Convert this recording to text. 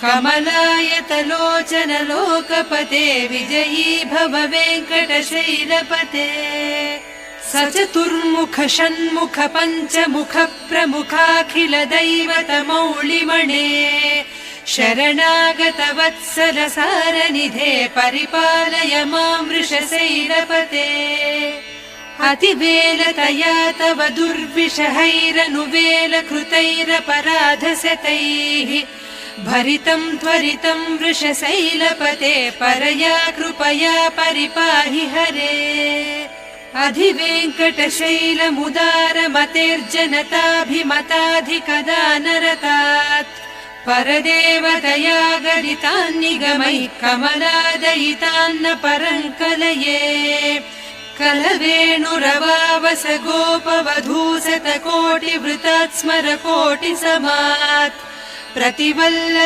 कमलायतलोचन लोकपते विजयी भव वेङ्कटशैलपते सचतुर्मुख षण्मुख पञ्चमुख प्रमुखाखिल दैवत मौलिमणे शरणागत वत्सल सारनिधे परिपालय मां वृषशैलपते अतिवेलतया तव दुर्विषहैरनुवेल कृतैरपराधशतैः भरितं त्वरितं वृषशैलपते परया कृपया परिपाहि हरे अधिवेङ्कटशैलमुदारमतेर्जनताभिमताधिकदानरतात् परदेवतया गरितान्निगमैः कमलादयितान्न परङ्कलये कलवेणुरवावस गोपवधूसतकोटिवृतात् स्मर कोटिसमात् प्रतिवल्लभि